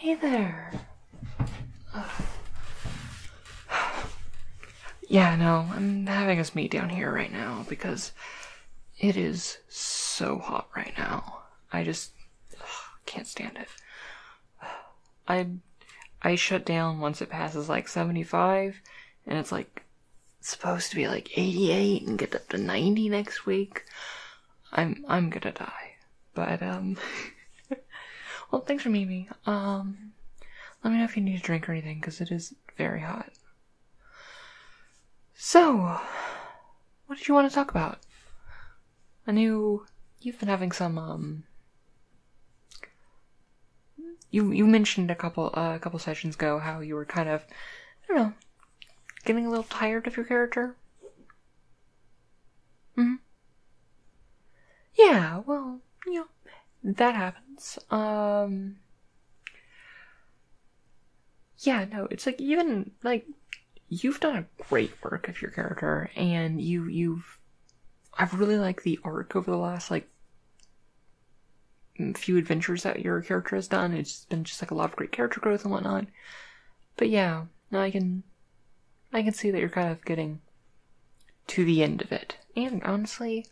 Hey there. Yeah, no, I'm having us meet down here right now because it is so hot right now. I just can't stand it. I shut down once it passes like 75, and it's like supposed to be like 88 and get up to 90 next week. I'm gonna die. But well, thanks for meeting me. Let me know if you need a drink or anything, because it is very hot. So, what did you want to talk about? I knew you've been having some, you mentioned a couple sessions ago how you were kind of, I don't know, getting a little tired of your character? Mm-hmm. Yeah, well, you know, that happens. Yeah, no, it's like, even, like, you've done a great work of your character, and I've really liked the arc over the last, like, few adventures that your character has done. It's been just, like, a lot of great character growth and whatnot. But yeah, no, I can see that you're kind of getting to the end of it. And honestly,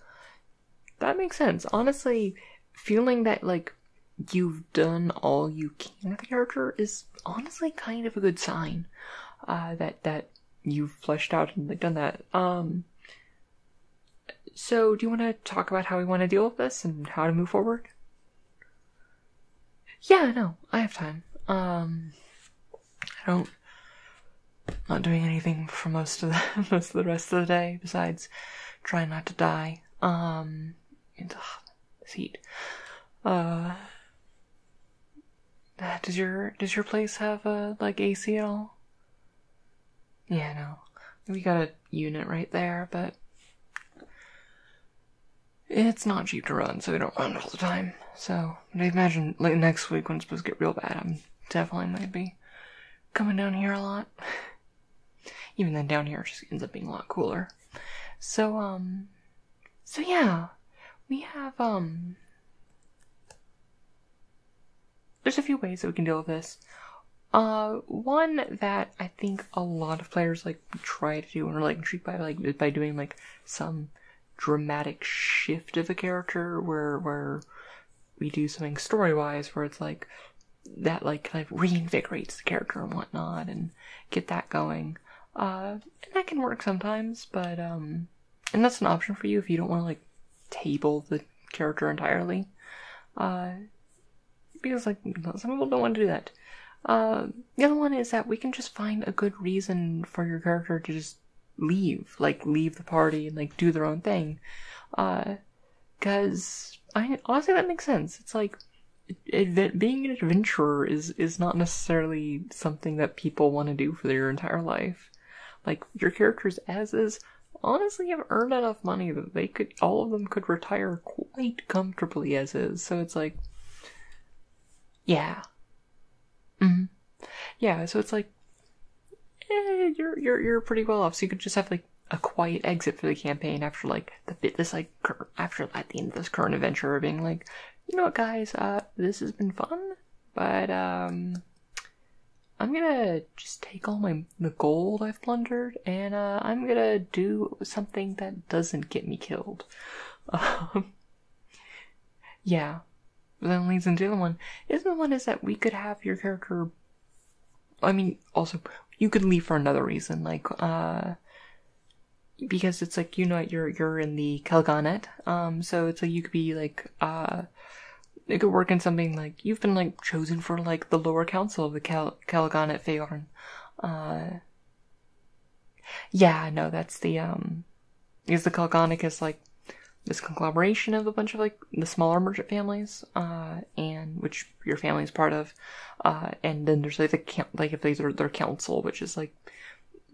that makes sense. Honestly, feeling that, like, you've done all you can with the character is honestly kind of a good sign. That you've fleshed out and, like, done that. So do you want to talk about how we want to deal with this and how to move forward? Yeah, no, I have time. Not doing anything for most of the rest of the day besides trying not to die. This heat. Does your place have like AC at all? Yeah, no. We got a unit right there, but it's not cheap to run, so we don't run all the time. So, I imagine, like, next week when it's supposed to get real bad, I'm definitely going to be coming down here a lot. Even then, down here it just ends up being a lot cooler. So yeah. We have, there's a few ways that we can deal with this. One that I think a lot of players, like, try to do and are, like, intrigued by, like, by doing, like, some dramatic shift of a character where we do something story-wise where it's, like, that, like, kind of reinvigorates the character and whatnot and get that going. And that can work sometimes, but, and that's an option for you if you don't want to, like, table the character entirely. Because, like, some people don't want to do that. The other one is that we can just find a good reason for your character to just leave the party and, like, do their own thing. Cause, honestly, that makes sense. It's like, being an adventurer is not necessarily something that people want to do for their entire life. Like, your characters as is, honestly, have earned enough money that all of them could retire quite comfortably as is. So it's like, yeah. Mm-hmm. Yeah, so it's like, you're pretty well off. So you could just have, like, a quiet exit for the campaign after, like, at the end of this current adventure, being like, you know what, guys, this has been fun, but I'm gonna just take all the gold I've plundered, and I'm gonna do something that doesn't get me killed. Yeah. But then leads into the other one. The other one is that we could have your character, I mean, also, you could leave for another reason, like, because it's like, you know, you're in the Kalganet, so it's like you could be, like, it could work in something like, you've been, like, chosen for, like, the lower council of the Kalganet Feorn. Yeah, no, that's the, because the Kalganik is, like, this conglomeration of a bunch of, like, the smaller merchant families, and which your family is part of, and then there's, like, if these are their council, which is, like,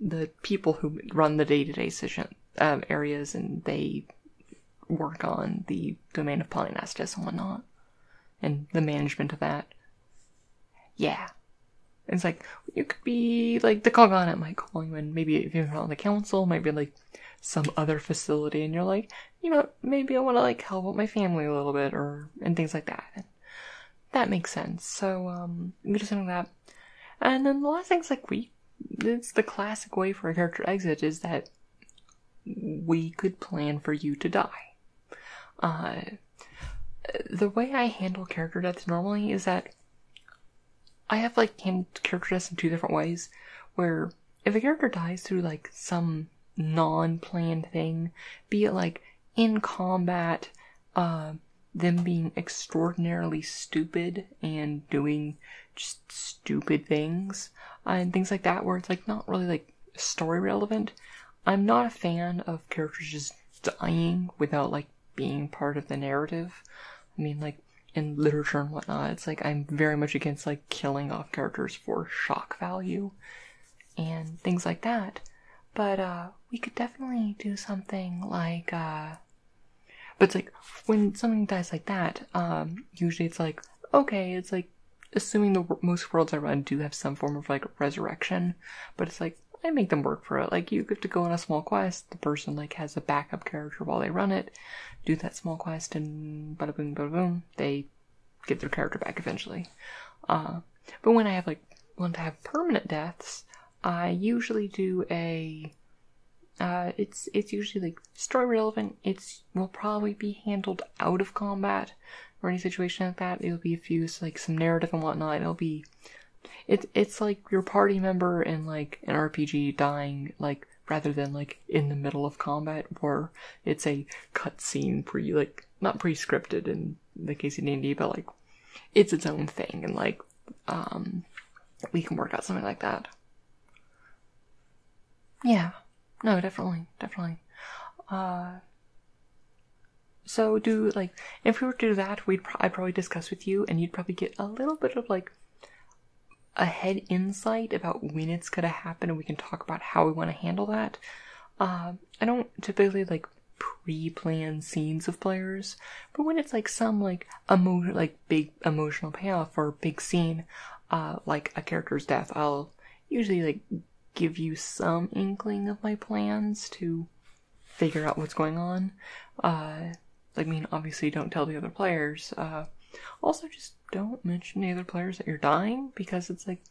the people who run the day-to-day areas, and they work on the domain of Polynastis and whatnot, and the management of that. Yeah. It's like, you could be, like, the Kalganet might call you in, maybe if you're not on the council, might be, like, some other facility, and you're like, you know, maybe I want to, like, help out my family a little bit, and things like that. And that makes sense. So, we do something like that. And then the last thing's like, it's the classic way for a character exit is that we could plan for you to die. The way I handle character deaths normally is that I have like handled character deaths in two different ways, where if a character dies through like some non-planned thing, be it like in combat, them being extraordinarily stupid and doing just stupid things, and things like that, where it's like not really like story relevant. I'm not a fan of characters just dying without like being part of the narrative. I mean, like in literature and whatnot, it's like I'm very much against like killing off characters for shock value and things like that. But we could definitely do something like but it's like when something dies like that, usually it's like, okay, it's like assuming most worlds I run do have some form of like resurrection, but it's like I make them work for it. Like you have to go on a small quest, the person like has a backup character while they run it, do that small quest, and bada boom, bada boom, they get their character back eventually. But when I want to have permanent deaths, I usually do it's usually like story relevant. Will probably be handled out of combat or any situation like that. It'll be like some narrative and whatnot. It's like your party member in like an RPG dying, like rather than like in the middle of combat, where it's a cutscene not pre-scripted in the case of D&D, but like it's its own thing, and like we can work out something like that. Yeah, no, definitely. So if we were to do that, I'd probably discuss with you, and you'd probably get a little bit of like a head insight about when it's gonna happen, and we can talk about how we want to handle that. I don't typically like pre-plan scenes of players, but when it's like some like big emotional payoff or big scene, like a character's death, I'll usually like give you some inkling of my plans to figure out what's going on. Obviously don't tell the other players. Also, just don't mention the other players that you're dying, because it's like,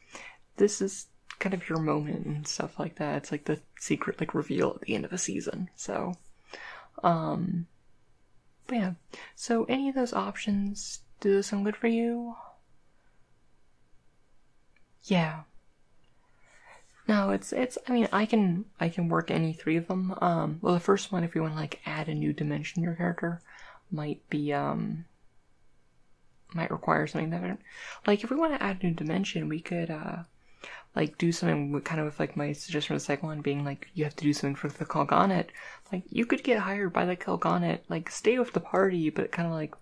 this is kind of your moment and stuff like that. It's like the secret, like, reveal at the end of a season. So, but yeah. So, any of those options, do those sound good for you? Yeah. No, I can work any three of them. Well, the first one, if you want to, like, add a new dimension to your character, might require something different. Like, if we want to add a new dimension, we could, do something with like my suggestion for the second one being, like, you have to do something for the Kalganet. Like, you could get hired by the Kalganet, like, stay with the party, but kind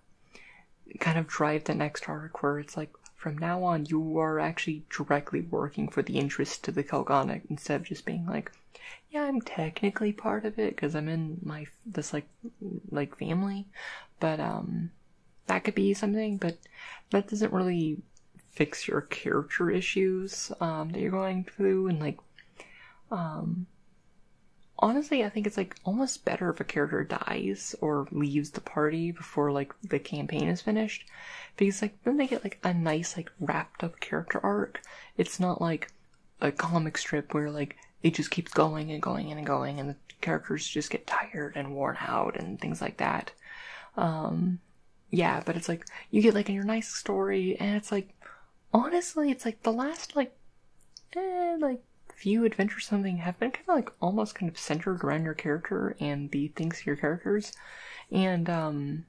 of drive the next arc where it's like, from now on, you are actually directly working for the interest to the Kalganet, instead of just being like, yeah, I'm technically part of it, because I'm in this family, but, that could be something, but that doesn't really fix your character issues that you're going through. And honestly, I think it's like almost better if a character dies or leaves the party before like the campaign is finished, because like then they get like a nice like wrapped up character arc. It's not like a comic strip where like it just keeps going and going and going, and the characters just get tired and worn out and things like that. Yeah, but it's like, you get like your nice story, and it's like, honestly, it's like the last few adventures something have been kind of like almost kind of centered around your character and the things of your characters, and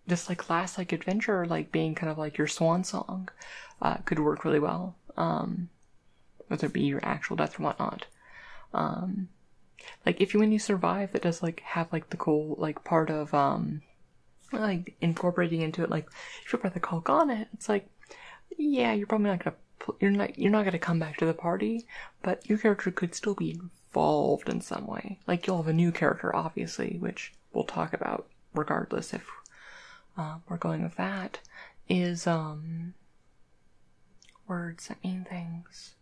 this like last like adventure like being kind of like your swan song could work really well, whether it be your actual death or whatnot. Like when you survive, that does like have like the cool like part of like incorporating into it, like if you're part of the Kalganet, it's like, yeah, you're probably not gonna you're not gonna come back to the party, but your character could still be involved in some way. Like, you'll have a new character, obviously, which we'll talk about regardless if we're going with that, is words that mean things.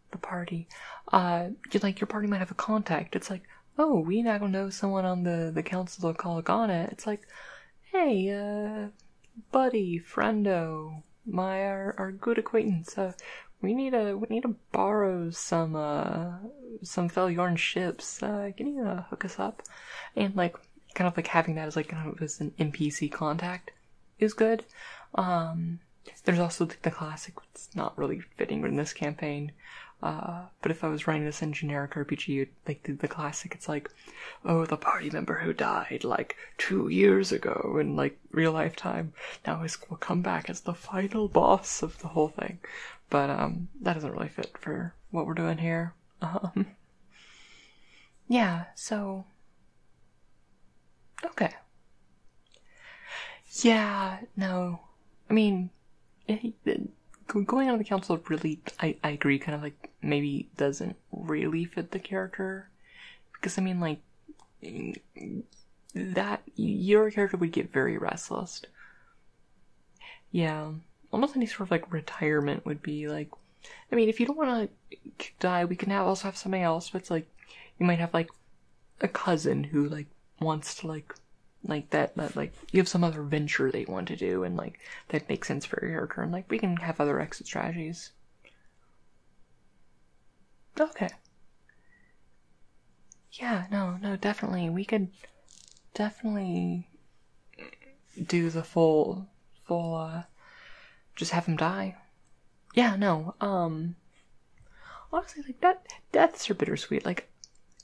The party. Your party might have a contact. It's like, oh, we now know someone on the Council of Kalganet. It's like, hey, buddy, friendo, our good acquaintance. We need to borrow some Felyorn ships. Can you hook us up? And like kind of like having that as like kind of as an NPC contact is good. There's also the classic. It's not really fitting in this campaign. But if I was writing this in generic RPG, like the classic, it's like, oh, the party member who died like 2 years ago in like real life time now will come back as the final boss of the whole thing. But that doesn't really fit for what we're doing here. Yeah, so okay. Yeah, no, I mean, going on the council really, I agree, kind of like maybe doesn't really fit the character, because I mean like that your character would get very restless. Yeah, almost any sort of like retirement would be like, I mean, if you don't want to die, we can also have something else. But it's like you might have like a cousin who like wants to like that like you have some other venture they want to do, and like that makes sense for your character, and like we can have other exit strategies. Okay. Yeah, no, definitely. We could definitely do the full just have him die. Yeah, no, honestly, like deaths are bittersweet. Like,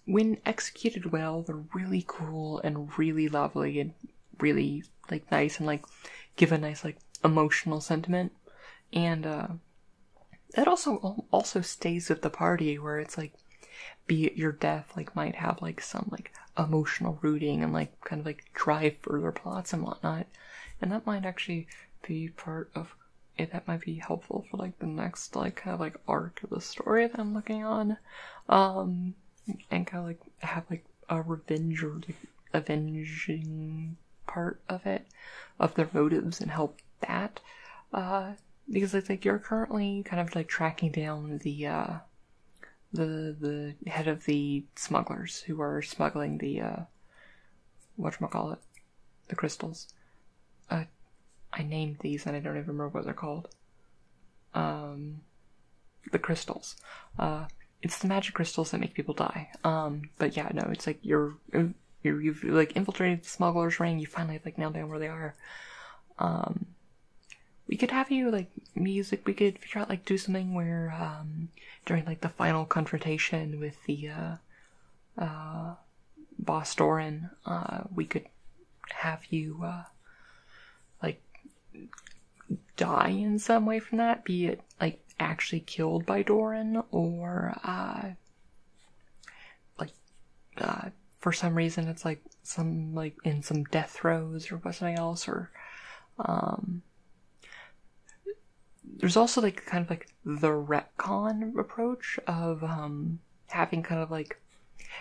when executed well, they're really cool and really lovely and really, like, nice and, like, give a nice, like, emotional sentiment. And, that also stays with the party, where it's, like, be it your death, like, might have, like, some, like, emotional rooting and, like, kind of, like, drive further plots and whatnot. And that might actually be part of it. That might be helpful for, like, the next, like, kind of, like, arc of the story that I'm looking on. And kind of like have like a revenge or like avenging part of it, of their motives, and help that. Because it's like you're currently kind of like tracking down the head of the smugglers who are smuggling the whatchamacallit, the crystals. I named these and I don't even remember what they're called. The crystals. It's the magic crystals that make people die. But yeah, no, it's like you've like infiltrated the smuggler's ring. You finally like nailed down where they are. We could have you like music. We could figure out like do something where during like the final confrontation with the boss Doran, we could have you like die in some way from that. Be it like actually killed by Doran, or for some reason it's like some like in some death throes or something else, or there's also like kind of like the retcon approach of having kind of like,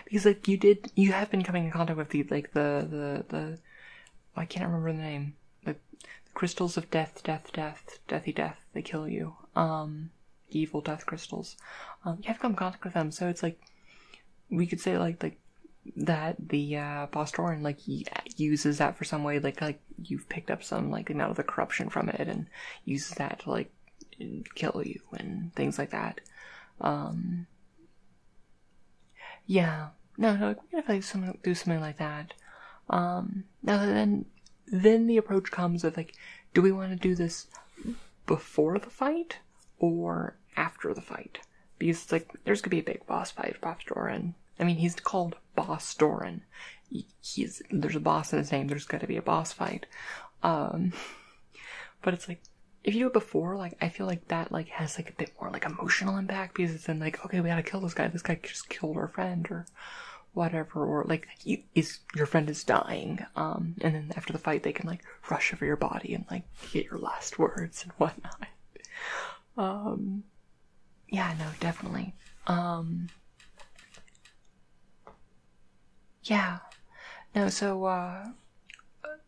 because like you have been coming in contact with the I can't remember the name, the crystals of deathy death, they kill you. Evil death crystals. You have to come in contact with them, so it's like, we could say like that the boss Doran like uses that for some way, like you've picked up some like amount of the corruption from it and uses that to like kill you and things like that. Yeah, no, we gotta do something like that. Now then the approach comes of like, do we want to do this before the fight or after the fight? Because it's like there's gonna be a big boss fight with Boss Doran. I mean, he's called Boss Doran. There's a boss in his name. There's got to be a boss fight. But it's like, if you do it before, like I feel like that like has like a bit more like emotional impact, because it's then like, okay, we gotta kill this guy. This guy just killed our friend or whatever, or like your friend is dying. And then after the fight, they can like rush over your body and like get your last words and whatnot. Yeah, no, definitely. Yeah. No, so,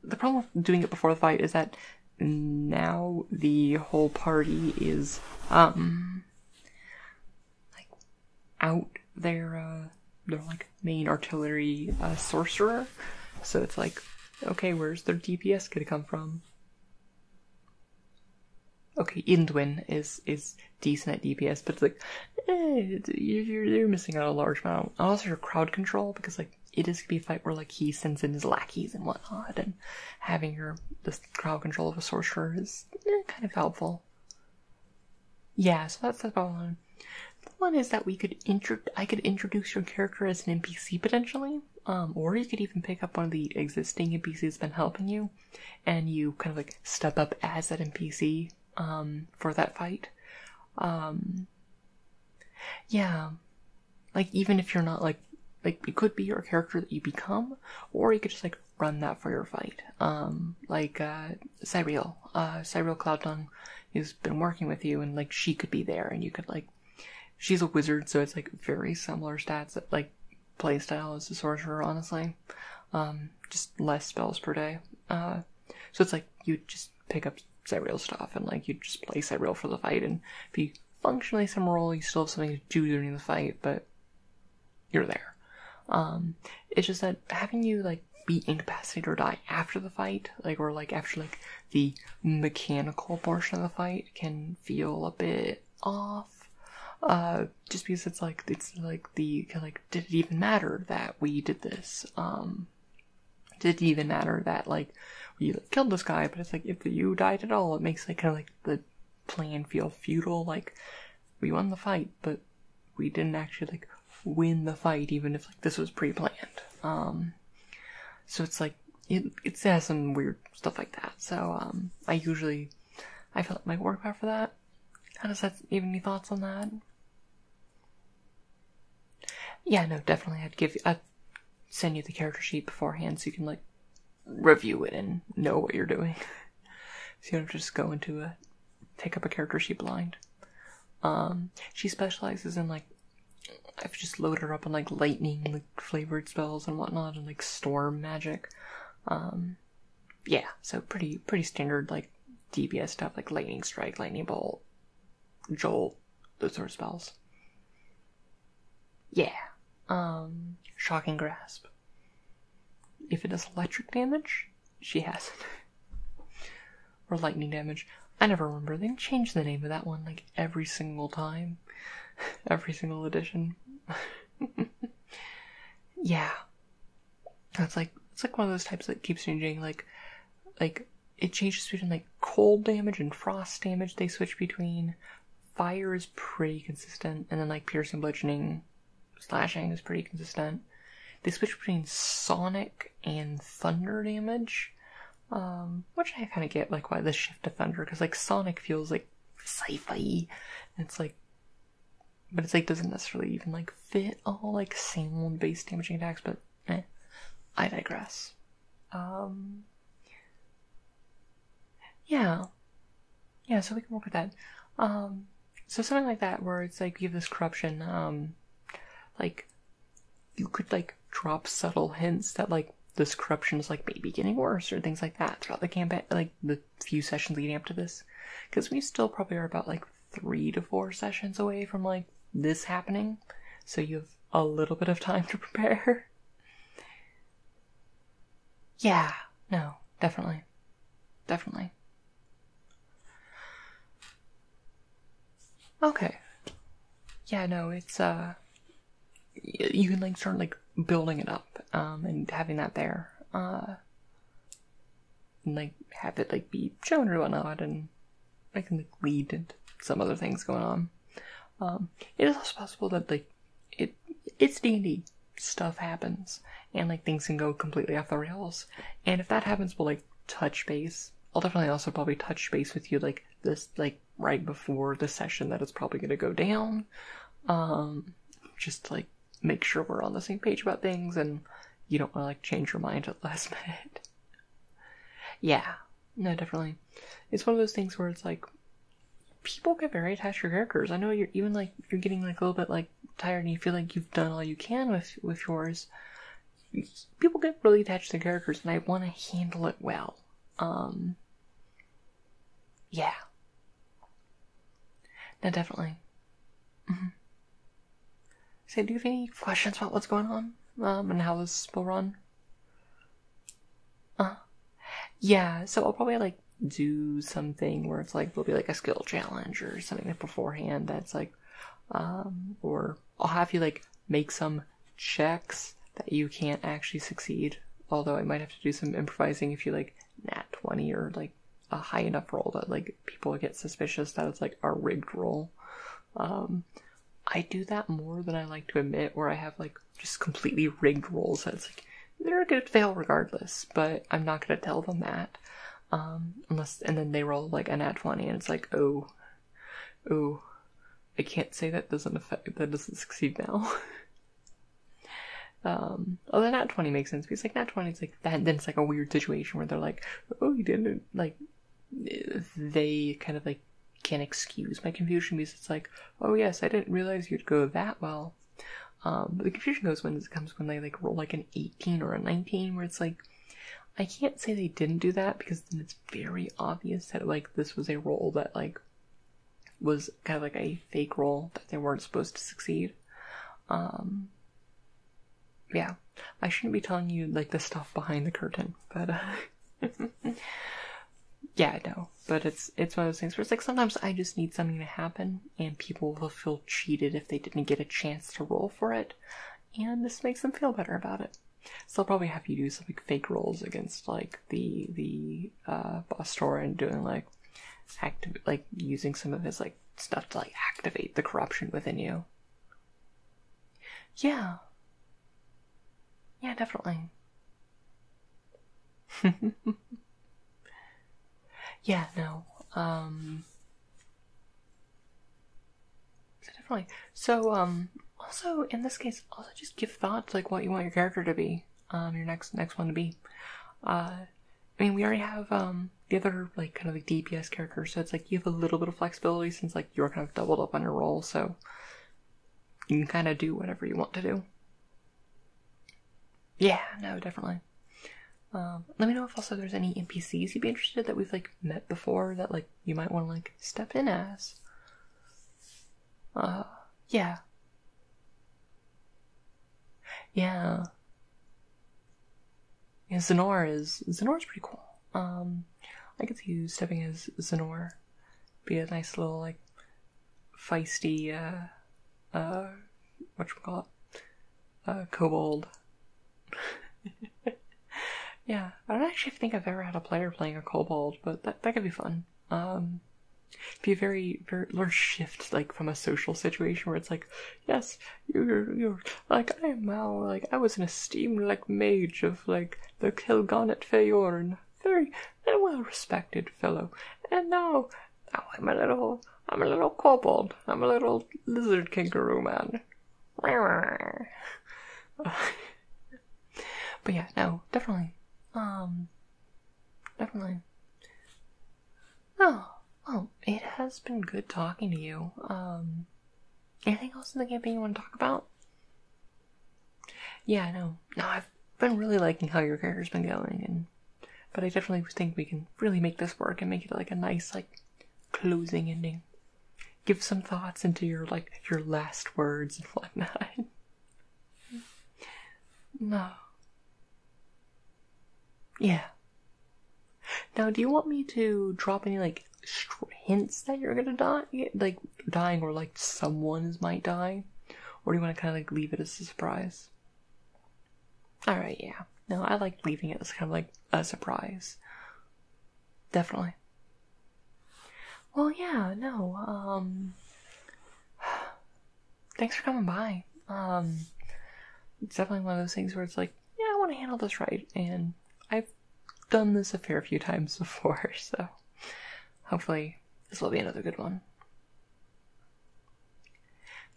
the problem with doing it before the fight is that now the whole party is, like, out their like, main artillery, sorcerer. So it's like, okay, where's their DPS gonna come from? okay, Indwin is decent at DPS, but it's like, you're missing out a large amount. Also, your crowd control, because like it is gonna be a fight where like he sends in his lackeys and whatnot, and having this crowd control of a sorcerer is kind of helpful. Yeah, so that's the problem. One is that I could introduce your character as an NPC potentially, or you could even pick up one of the existing NPCs that's been helping you, and you kind of like step up as that NPC for that fight. Yeah, like even if you're not like it could be your character that you become, or you could just like run that for your fight. Cyriel Cloudtongue has been working with you, and like she could be there, and you could like. She's a wizard, so it's like very similar stats, like playstyle as a sorcerer, honestly. Just less spells per day. So it's like you just pick up Cyriel stuff and like you just play Cyriel for the fight, and if you functionally some role, you still have something to do during the fight, but you're there. It's just that having you like be incapacitated or die after the fight, like or like after like the mechanical portion of the fight can feel a bit off. Just because it's like the did it even matter that we did this? Did it even matter that like we like, killed this guy? But it's like if you died at all, it makes like kind of like the plan feel futile. Like we won the fight, but we didn't actually like win the fight, even if like this was pre-planned. So it's like it has some weird stuff like that. So I feel it might work out for that. How does that, even any thoughts on that? Yeah, no, definitely. I'd send you the character sheet beforehand so you can like review it and know what you're doing. So you don't just go into pick up a character sheet blind. She specializes in like, I've just loaded her up on like lightning, like flavored spells and whatnot, and like storm magic. Yeah, so pretty standard like DPS stuff, like lightning strike, lightning bolt, jolt, those sort of spells. Yeah. Shocking grasp. If it does electric damage, she has it. Or lightning damage. I never remember. They changed the name of that one like every single time. Every single edition. Yeah. It's like one of those types that keeps changing. Like it changes between like cold damage and frost damage. They switch between. Fire is pretty consistent, and then like piercing, bludgeoning, slashing is pretty consistent. They switch between sonic and thunder damage, which I kind of get like why the shift to thunder, because like sonic feels like sci-fi, and it's like, but it's like doesn't necessarily even like fit all like sound-based damaging attacks. But I digress. Yeah, so we can work with that. So something like that, where it's like you have this corruption, like you could like drop subtle hints that like this corruption is like maybe getting worse or things like that throughout the campaign, like the few sessions leading up to this, because we still probably are about like 3 to 4 sessions away from like this happening, so you have a little bit of time to prepare. Yeah, no, definitely. Okay. Yeah, no, it's, you can, like, start, like, building it up, and having that there, and, like, have it, like, be shown or whatnot, and I can, like, lead into some other things going on. It is also possible that, like, it's D&D. Stuff happens, and, like, things can go completely off the rails, and if that happens, we'll, like, touch base. I'll definitely also probably touch base with you, like, this, like, right before the session that it's probably going to go down. Just to, like, make sure we're on the same page about things, and you don't want to, like, change your mind at the last minute. Yeah. No, definitely. It's one of those things where it's, like, people get very attached to your characters. I know you're even, like, you're getting, like, a little bit, like, tired and you feel like you've done all you can with yours. People get really attached to characters, and I want to handle it well. Yeah. No, definitely. Mm-hmm. So, do you have any questions about what's going on? And how this will run? Yeah, so I'll probably, like, do something where it's like, there'll be like a skill challenge or something like beforehand that's like, or I'll have you like make some checks that you can't actually succeed. Although I might have to do some improvising if you like nat 20 or like a high enough roll that like people get suspicious that it's like a rigged roll. I do that more than I like to admit, where I have like just completely rigged rolls that it's like they're gonna fail regardless, but I'm not gonna tell them that. Unless, and then they roll like a nat 20 and it's like, oh, I can't say that doesn't succeed now. The nat 20 makes sense because like nat 20 is like that, then it's like a weird situation where they're like, oh, you didn't, like, they kind of like can't excuse my confusion because it's like, oh yes, I didn't realize you'd go that well. But the confusion comes when they like roll like an 18 or a 19, where it's like, I can't say they didn't do that because then it's very obvious that like this was a roll that like was kind of like a fake roll that they weren't supposed to succeed. Yeah, I shouldn't be telling you like the stuff behind the curtain, but yeah, I know. But it's one of those things where it's like sometimes I just need something to happen and people will feel cheated if they didn't get a chance to roll for it, and this makes them feel better about it. So I'll probably have you do some like fake rolls against like the boss store and doing like using some of his like stuff to like activate the corruption within you. Yeah. Yeah, definitely. Yeah, no. So definitely. So, also, in this case, also just give thought to, like, what you want your character to be. Your next one to be. I mean, we already have, the other, like, kind of, like, DPS character, so it's, like, you have a little bit of flexibility since, like, you're kind of doubled up on your role, so you can kind of do whatever you want to do. Yeah, no, definitely. Let me know if also there's any NPCs you'd be interested that we've, like, met before that, like, you might want to, like, step in as. Yeah. Yeah. Yeah, Zenora's pretty cool. I could see you stepping as Zenora. Be a nice little, like, feisty, whatchamacallit? Kobold. Yeah, I don't actually think I've ever had a player playing a kobold, but that could be fun. Be very, very, or shift, like, from a social situation where it's like, yes, you're, like, I am now, like, I was an esteemed, like, mage of, like, the Kilgonnet Feyorn, very well-respected fellow, and now I'm a little kobold, I'm a little lizard kangaroo man. But yeah, no, definitely. Definitely. Oh, well, it has been good talking to you. Anything else in the campaign you want to talk about? Yeah, no, I've been really liking how your character's been going, but I definitely think we can really make this work and make it like a nice, like, closing ending. Give some thoughts into your last words and whatnot. No. Yeah. Now, do you want me to drop any, like, hints that you're gonna die? Like, dying or, like, someone might die? Or do you want to kind of, like, leave it as a surprise? Alright, yeah. No, I like leaving it as kind of, like, a surprise. Definitely. Well, yeah, no, thanks for coming by. It's definitely one of those things where it's like, yeah, I want to handle this right, and I've done this a fair few times before, so hopefully this will be another good one.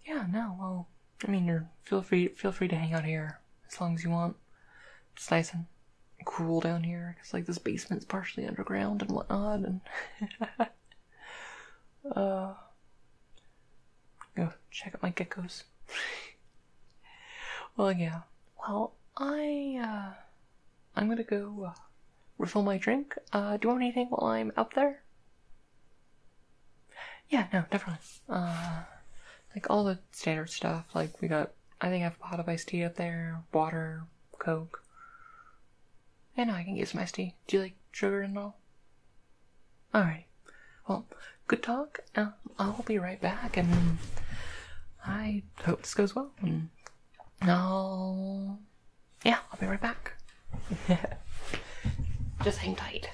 Yeah, no, well, I mean, feel free to hang out here as long as you want. It's nice and cool down here, because, like, this basement's partially underground and whatnot, and go check out my geckos. Well, yeah. Well, I'm gonna go refill my drink. Do you want anything while I'm out there? Yeah, no, definitely. Like all the standard stuff. Like I think I have a pot of iced tea up there, water, Coke. Yeah, no, I can get some iced tea. Do you like sugar and all? Alright. Well, good talk. I'll be right back, and I hope this goes well. And I'll be right back. Just hang tight.